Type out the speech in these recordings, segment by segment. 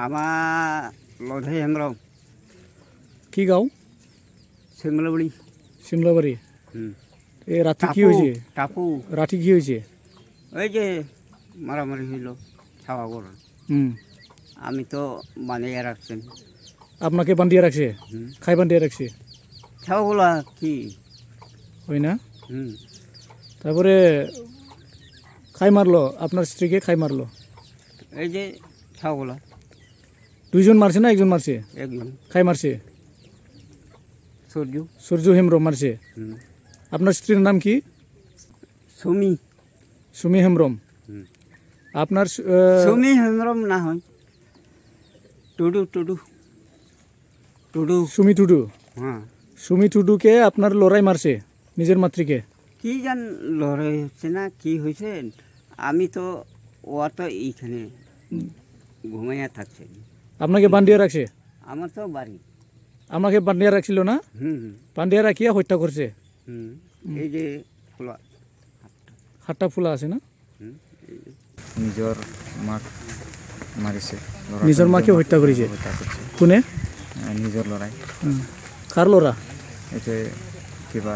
আমাৰ লধৈ হেমব্ৰম কি গাঁও? চিমলাবৰী চিমলাবাৰী। এই ৰাতি কি হৈছে? টাপু ৰাতি কি হৈছে? এই যে মারামারি হইল ছাওয়া গরম আমি তো বানিয়ে রাখছেন আপনাকে বান্ধিয়ে রাখছে? খাই বান্ধিয়ে রাখছে? ছাওয়াগুলা কি হয় না? হুম তারপরে খাই মারলো, আপনার স্ত্রীকে খাই মারলো? এই যে ছাওয়াগুলা দুইজন মারছে না একজন মারছে? একজন খাই মারছে? সূর্য সূর্য হেমব্রম মারছে। আপনার স্ত্রীর নাম কি? সুমি সুমি হেমব্রম। আপনার সুমি হেমব্রম না হয় টুডু টুডু টুডু সুমি টুডু। হ্যাঁ সুমি টুডুকে আপনার লড়াই মারছে নিজের মাতৃকে? কি জান লড়াই হচ্ছে না কি হয়েছে আমি তো ও তো এইখানে ঘুমাইয়া থাকছে আপনাকে বান্ধিয়ে রাখছে? আমার তো বাড়ি আমাকে বান্ধিয়ে রাখছিল না? বান্ধিয়ে রাখিয়া হত্যা করছে? এই যে খোলা হাতটা ফুলা আছে না? নিজৰ মাক মাৰিছে। নিজেৰ মাকে হত্যা কৰেছে? কোনে? নিজৰ ল'ৰাই কাৰ লড়া? এইটো কিবা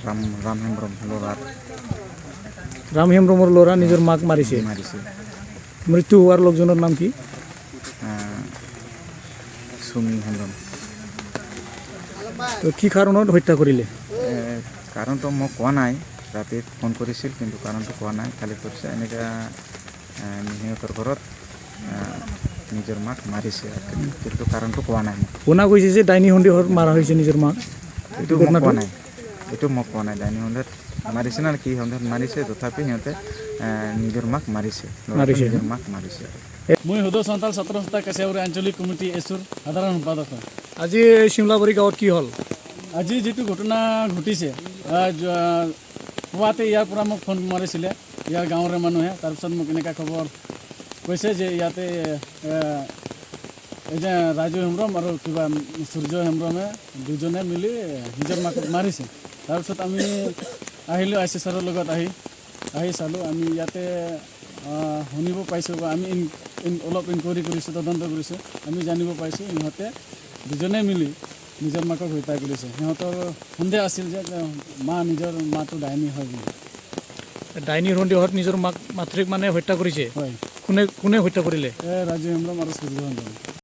ৰাম হেমব্ৰম ল'ৰাৰ ৰাম হেমব্ৰমেৰ লড়া নিজেৰ মাক মাৰিছে। মাৰিছে। মৃত্যু হওয়াৰ লোকজনেৰ নাম কি? সুমি হেমব্ৰম। তো কি কাৰণত হত্যা কৰিলে? কাৰণটো মোক কোৱা নাই, ৰাতি ফোন কৰিছিল কিন্তু কাৰণটো কোৱা নাই, খালি কৰিছে এনেকৈ সিহঁতৰ ঘৰত নিজৰ মাক মাৰিছে কিন্তু কাৰণটো কোৱা নাই। শুনা গৈছে যে ডাইনি সন্দেহত মাৰা হয়েছে নিজেৰ মাক। এইটো মোক কোৱা নাই, এইটো মোক কোৱা নাই ডাইনি সন্দেহত মাৰিছে না কি সন্দেহত মাৰিছে, তথাপি সিহঁতে নিজৰ মাক মাৰিছে, নিজৰ মাক মাৰিছে। মই হুদ সন্তাল ছাত্ৰ সংস্থা কেঁচাউৰী আঞ্চলিক কমিটি এছুৰ সাধাৰণ সম্পাদক হয়। আজি শিমলাবাৰী গাঁৱত কি হ'ল? আজি যিটো ঘটনা ঘটিছে, পুৱাতে ইয়াৰ পৰা মোক ফোন মাৰিছিলে ইয়াৰ গাঁৱৰে মানুহে। তাৰপিছত মোক এনেকুৱা খবৰ কৈছে যে ইয়াতে এই যে ৰাজু হেমব্ৰম আৰু কিবা সূৰ্য হেমব্ৰমে দুজনে মিলি নিজৰ মাকক মাৰিছে। তাৰপিছত আমি আহিলোঁ আই চি ছাৰৰ লগত আহি চালোঁ। আমি ইয়াতে শুনিব পাইছোঁ বা আমি অলপ ইনকুৱাৰী কৰিছোঁ, তদন্ত কৰিছোঁ। আমি জানিব পাইছোঁ ইহঁতে দুজনে মিলি নিজৰ মাকক হত্যা কৰিছে। সিহঁতৰ সন্দেহ আছিল যে নিজৰ মাটো ডাইনী হয় বুলি। ডাইনিৰ সন্দেহত নিজৰ মাতৃক মানে হত্যা কৰিছে? হয়। কোনে হত্যা কৰিলে? ৰাজু হেমব্ৰম আৰু সূৰ্য হেমব্ৰম।